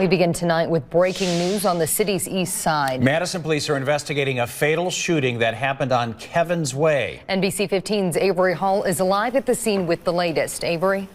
We begin tonight with breaking news on the city's east side. Madison police are investigating a fatal shooting that happened on Kevin's Way. NBC 15's Avery Hall is live at the scene with the latest. Avery?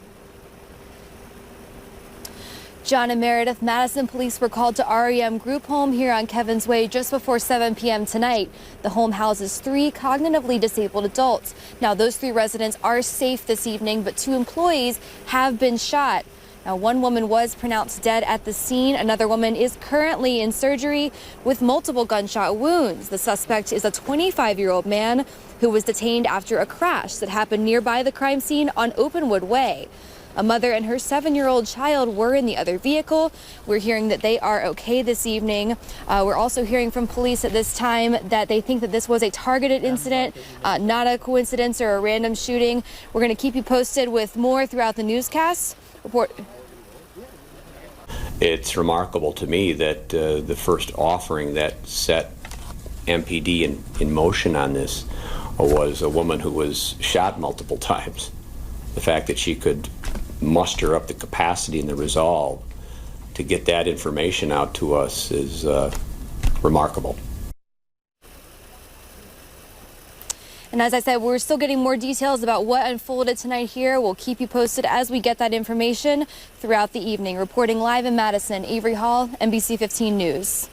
John and Meredith, Madison police were called to REM Group Home here on Kevin's Way just before 7 p.m. tonight. The home houses 3 cognitively disabled adults. Now, those 3 residents are safe this evening, but 2 employees have been shot. Now, 1 woman was pronounced dead at the scene. Another woman is currently in surgery with multiple gunshot wounds. The suspect is a 25-year-old man who was detained after a crash that happened nearby the crime scene on Openwood Way. A mother and her 7-year-old child were in the other vehicle. We're hearing that they are okay this evening. We're also hearing from police at this time that they think that this was a targeted incident, not a coincidence or a random shooting. We're going to keep you posted with more throughout the newscast. It's remarkable to me that the first offering that set MPD in motion on this was a woman who was shot multiple times. The fact that she could muster up the capacity and the resolve to get that information out to us is remarkable. And as I said, we're still getting more details about what unfolded tonight here. We'll keep you posted as we get that information throughout the evening. Reporting live in Madison, Avery Hall, NBC 15 News.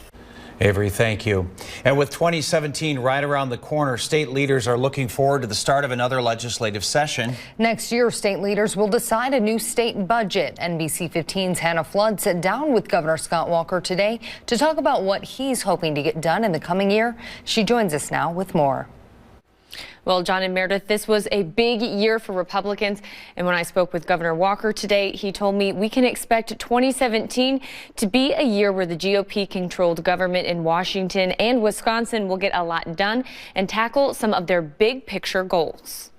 Avery, thank you. And with 2017 right around the corner, state leaders are looking forward to the start of another legislative session. Next year, state leaders will decide a new state budget. NBC 15's Hannah Flood sat down with Governor Scott Walker today to talk about what he's hoping to get done in the coming year. She joins us now with more. Well, John and Meredith, this was a big year for Republicans. And when I spoke with Governor Walker today, he told me we can expect 2017 to be a year where the GOP-controlled government in Washington and Wisconsin will get a lot done and tackle some of their big picture goals.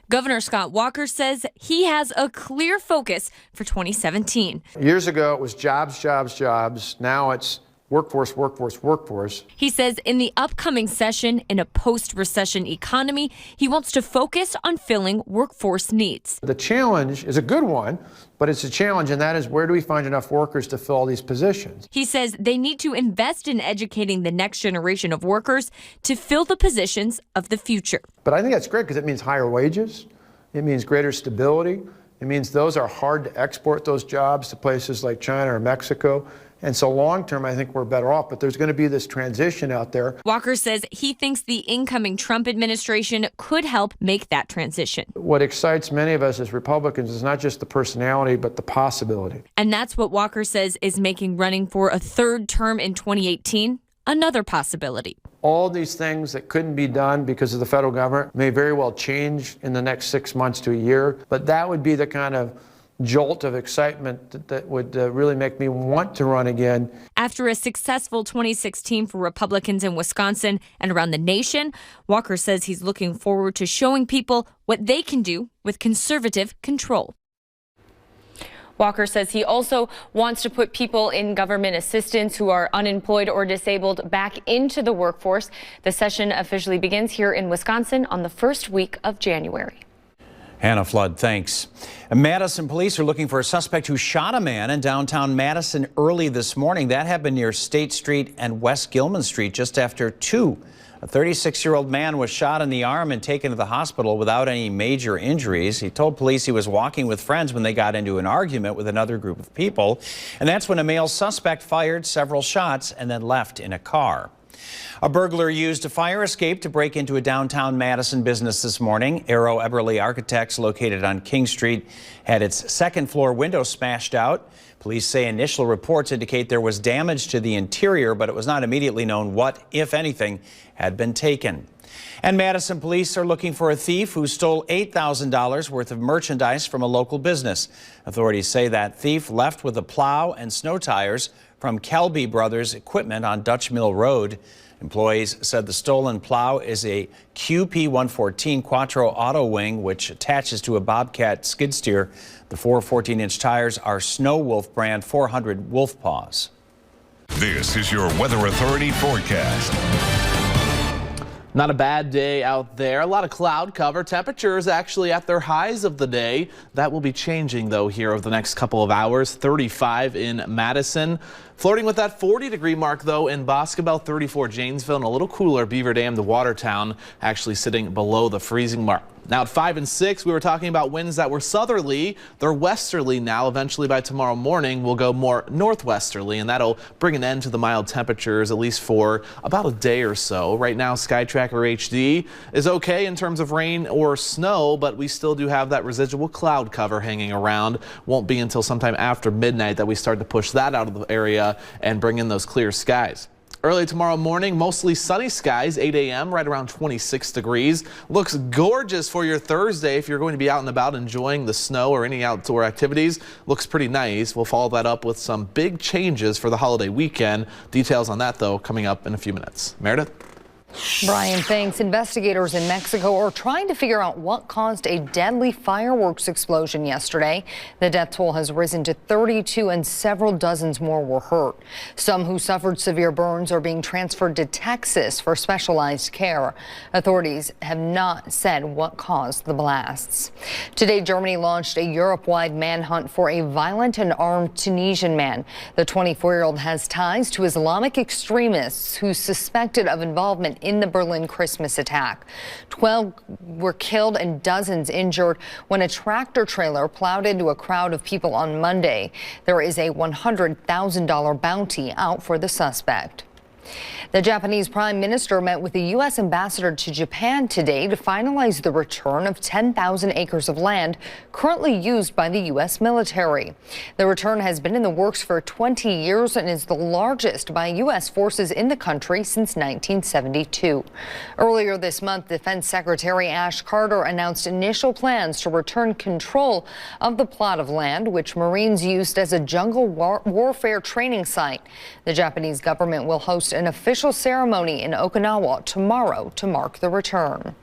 Governor Scott Walker says he has a clear focus for 2017. Years ago, it was jobs, jobs, jobs. Now it's workforce, workforce, workforce. He says in the upcoming session, in a post-recession economy, he wants to focus on filling workforce needs. The challenge is a good one, but it's a challenge, and that is, where do we find enough workers to fill these positions? He says they need to invest in educating the next generation of workers to fill the positions of the future. But I think that's great because it means higher wages. It means greater stability. It means those are hard to export, those jobs, to places like China or Mexico. And so long term, I think we're better off, but there's going to be this transition out there. Walker says he thinks the incoming Trump administration could help make that transition. What excites many of us as Republicans is not just the personality, but the possibility. And that's what Walker says is making running for a 3rd term in 2018 another possibility. All these things that couldn't be done because of the federal government may very well change in the next 6 months to a year, but that would be the kind of jolt of excitement that would really make me want to run again. After a successful 2016 for Republicans in Wisconsin and around the nation, Walker says he's looking forward to showing people what they can do with conservative control. Walker says he also wants to put people in government assistance who are unemployed or disabled back into the workforce. The session officially begins here in Wisconsin on the first week of January. Hannah Flood, thanks. Madison police are looking for a suspect who shot a man in downtown Madison early this morning. That happened near State Street and West Gilman Street just after 2. A 36-year-old man was shot in the arm and taken to the hospital without any major injuries. He told police he was walking with friends when they got into an argument with another group of people. And that's when a male suspect fired several shots and then left in a car. A burglar used a fire escape to break into a downtown Madison business this morning. Arrow Eberly Architects, located on King Street, had its 2nd floor window smashed out. Police say initial reports indicate there was damage to the interior, but it was not immediately known what, if anything, had been taken. And Madison police are looking for a thief who stole $8,000 worth of merchandise from a local business. Authorities say that thief left with a plow and snow tires from Kelby Brothers Equipment on Dutch Mill Road. Employees said the stolen plow is a QP114 Quattro Auto Wing, which attaches to a Bobcat skid steer. The 4 14-inch tires are Snow Wolf brand 400 Wolf Paws. This is your Weather Authority forecast. Not a bad day out there. A lot of cloud cover. Temperatures actually at their highs of the day. That will be changing though here over the next couple of hours. 35 in Madison. Flirting with that 40-degree mark though in Boscobel, 34 Janesville, and a little cooler Beaver Dam to Watertown, actually sitting below the freezing mark. Now at 5 and 6, we were talking about winds that were southerly. They're westerly now. Eventually by tomorrow morning, we'll go more northwesterly, and that'll bring an end to the mild temperatures, at least for about a day or so. Right now, SkyTracker HD is okay in terms of rain or snow, but we still do have that residual cloud cover hanging around. Won't be until sometime after midnight that we start to push that out of the area and bring in those clear skies. Early tomorrow morning, mostly sunny skies, 8 a.m., right around 26 degrees. Looks gorgeous for your Thursday if you're going to be out and about enjoying the snow or any outdoor activities. Looks pretty nice. We'll follow that up with some big changes for the holiday weekend. Details on that, though, coming up in a few minutes. Meredith? Brian, thanks. Investigators in Mexico are trying to figure out what caused a deadly fireworks explosion yesterday. The death toll has risen to 32 and several dozens more were hurt. Some who suffered severe burns are being transferred to Texas for specialized care. Authorities have not said what caused the blasts. Today, Germany launched a Europe-wide manhunt for a violent and armed Tunisian man. The 24-year-old has ties to Islamic extremists who's suspected of involvement in the Berlin Christmas attack. 12 were killed and dozens injured when a tractor trailer plowed into a crowd of people on Monday. There is a $100,000 bounty out for the suspect. The Japanese Prime Minister met with the U.S. ambassador to Japan today to finalize the return of 10,000 acres of land currently used by the U.S. military. The return has been in the works for 20 years and is the largest by U.S. forces in the country since 1972. Earlier this month, Defense Secretary Ash Carter announced initial plans to return control of the plot of land, which Marines used as a jungle warfare training site. The Japanese government will host an official ceremony in Okinawa tomorrow to mark the return.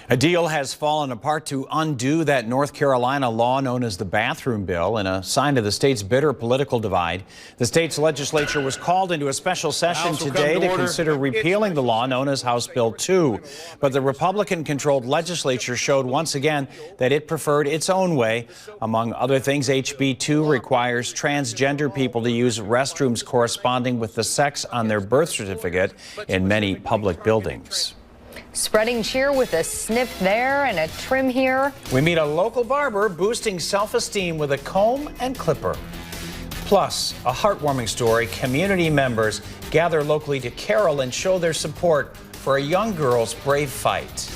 A deal has fallen apart to undo that North Carolina law known as the bathroom bill. In a sign of the state's bitter political divide, the state's legislature was called into a special session today to consider repealing the law known as House Bill 2. But the Republican-controlled legislature showed once again that it preferred its own way. Among other things, HB 2 requires transgender people to use restrooms corresponding with the sex on their birth certificate in many public buildings. Spreading cheer with a snip there and a trim here. We meet a local barber boosting self-esteem with a comb and clipper. Plus, a heartwarming story. Community members gather locally to carol and show their support for a young girl's brave fight.